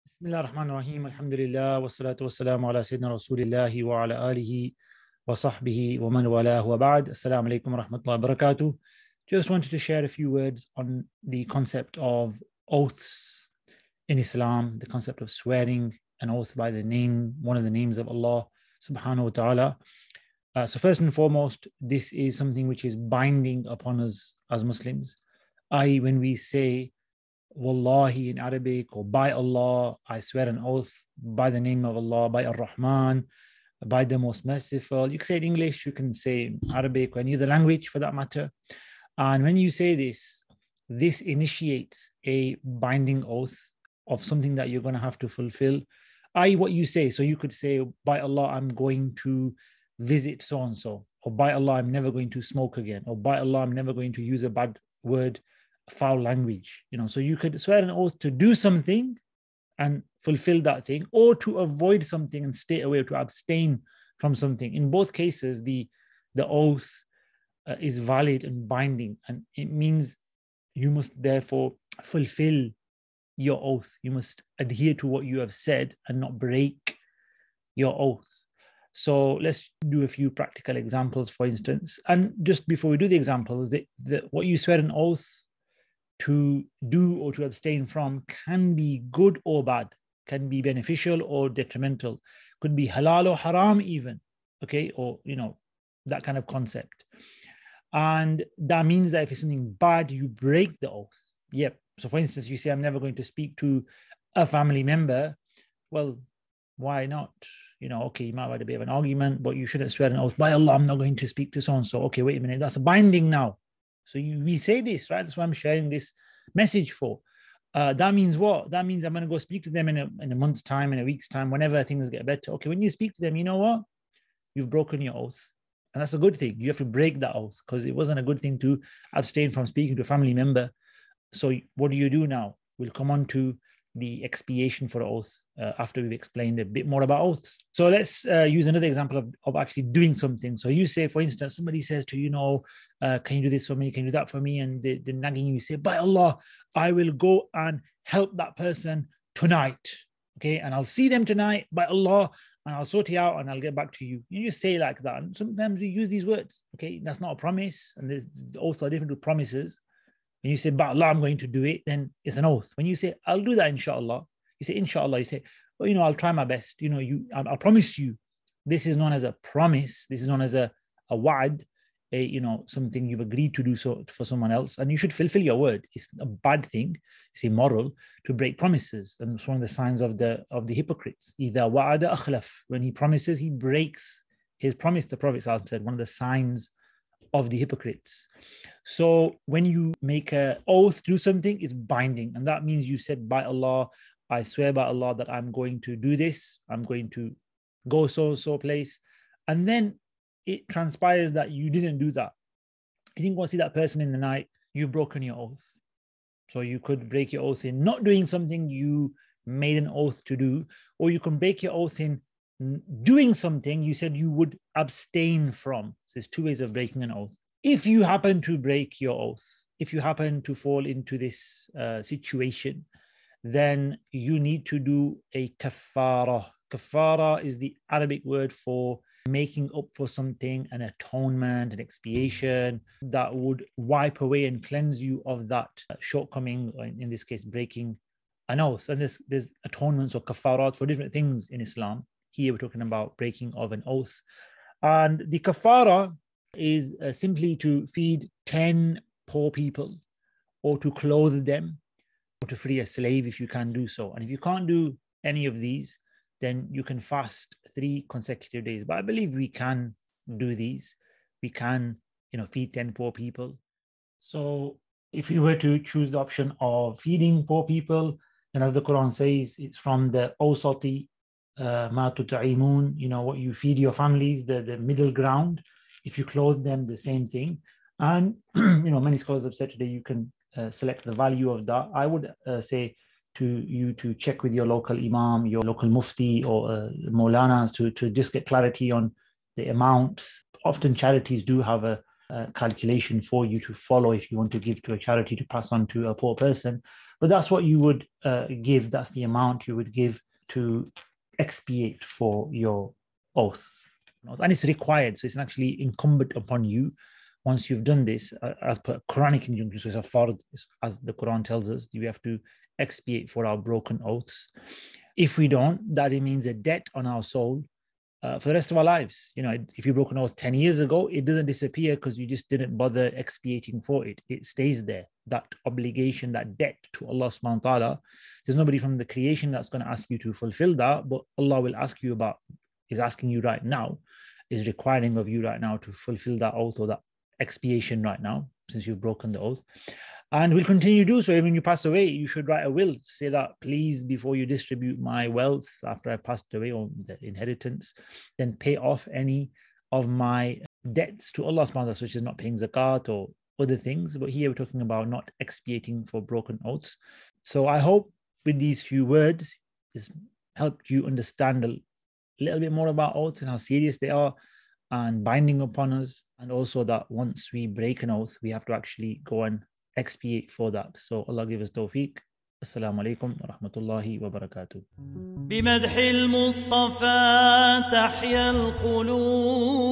بسم الله الرحمن الرحيم الحمد لله والصلاة والسلام على سيدنا رسول الله وعلى آله وصحبه ومن والاه وبعد. Assalamu alaikum wa rahmatullahi wa barakatuh. Just wanted to share a few words on the concept of oaths in Islam, the concept of swearing an oath by the name, one of the names of Allah subhanahu wa ta'ala. So first and foremost, this is something which is binding upon us as Muslims. When we say Wallahi in Arabic, or by Allah, I swear an oath by the name of Allah, by Ar-Rahman, by the most merciful. You can say it in English, you can say in Arabic, or any other language for that matter. And when you say this, this initiates a binding oath of something that you're going to have to fulfill. What you say. So you could say, by Allah, I'm going to visit so-and-so, or by Allah, I'm never going to smoke again, or by Allah, I'm never going to use a bad word, foul language. So you could swear an oath to do something and fulfill that thing, or to avoid something and stay away, or to abstain from something. In both cases, the oath is valid and binding, and it means you must therefore fulfill your oath. You must adhere to what you have said and not break your oath. So let's do a few practical examples, for instance. And just before we do the examples, what you swear an oath to do or to abstain from can be good or bad, can be beneficial or detrimental, could be halal or haram even, okay, or that kind of concept. And that means that if it's something bad, you break the oath. Yep. So for instance, you say, I'm never going to speak to a family member. Well, why not? Okay, you might have had a bit of an argument, but you shouldn't swear an oath, by Allah, I'm not going to speak to so-and-so. Okay, wait a minute, that's binding now. So we say this, right? That's why I'm sharing this message for. That means what? That means I'm going to go speak to them in a month's time, in a week's time, whenever things get better. Okay, when you speak to them, you know what? You've broken your oath. And that's a good thing. You have to break that oath, because it wasn't a good thing to abstain from speaking to a family member. So what do you do now? We'll come on to the expiation for oath after we've explained a bit more about oaths. So let's use another example of actually doing something. So you say, for instance, somebody says to you, can you do this for me? Can you do that for me? And they're nagging you. You say, by Allah, I will go and help that person tonight. Okay, and I'll see them tonight, by Allah, and I'll sort it out and I'll get back to you. You just say like that. And sometimes we use these words. Okay, that's not a promise. And there's also different with promises. When you say, by Allah, I'm going to do it, then it's an oath. When you say, I'll do that, inshallah, you say, inshallah, you say, well, I'll try my best. I'll promise you. This is known as a promise. This is known as a wa'ad, something you've agreed to do so for someone else, and you should fulfill your word. It's a bad thing, it's immoral to break promises. And it's one of the signs of the hypocrites. إِذَا وَعَدَ أَخْلَفَ. When he promises, he breaks his promise. The Prophet said, one of the signs of the hypocrites. So when you make an oath to do something, it's binding. And that means you said, by Allah, I swear by Allah that I'm going to do this. I'm going to go so place. And then it transpires that you didn't do that. You didn't go see that person in the night. You've broken your oath. So you could break your oath in not doing something you made an oath to do, or you can break your oath in doing something you said you would abstain from. So there's two ways of breaking an oath. If you happen to break your oath, if you happen to fall into this situation, then you need to do a kafara. Kafara is the Arabic word for making up for something, an atonement, an expiation that would wipe away and cleanse you of that shortcoming, or in this case, breaking an oath. And there's atonements or kafarat for different things in Islam. Here we're talking about breaking of an oath. And the kafara is simply to feed 10 poor people, or to clothe them, or to free a slave if you can do so. And if you can't do any of these, then you can fast 3 consecutive days. But I believe we can do these. We can, feed 10 poor people. So if you were to choose the option of feeding poor people, then as the Quran says, it's from the awsati ma tut'imun, what you feed your family, the middle ground. If you clothe them, the same thing. And, many scholars have said today you can select the value of that. I would say to you to check with your local imam, your local mufti, or maulana to just get clarity on the amount. Often charities do have a calculation for you to follow if you want to give to a charity to pass on to a poor person. But that's what you would give. That's the amount you would give to expiate for your oath. And it's required. So it's actually incumbent upon you once you've done this, as per Quranic injunction. So it's a fard, as the Quran tells us, we have to expiate for our broken oaths. If we don't, that means a debt on our soul for the rest of our lives. If you broke an oath 10 years ago, it doesn't disappear because you just didn't bother expiating for it. It stays there. That obligation, that debt to Allah subhanahu wa ta'ala, there's nobody from the creation that's going to ask you to fulfill that, but Allah will ask you about, is asking you right now, is requiring of you right now to fulfill that oath or that expiation right now, since you've broken the oath. And will continue to do so. Even when you pass away, you should write a will. Say that, please, before you distribute my wealth after I passed away, or the inheritance, then pay off any of my debts to Allah subhanahu wa ta'ala, such as not paying zakat or other things. But here we're talking about not expiating for broken oaths. So I hope with these few words, it's helped you understand a little bit more about oaths and how serious they are and binding upon us. And also that once we break an oath, we have to actually go and expiate for that. So Allah give us tawfiq. Assalamu alaikum wa rahmatullahi wa barakatuh. بمدح المصطفى تحيا القلوب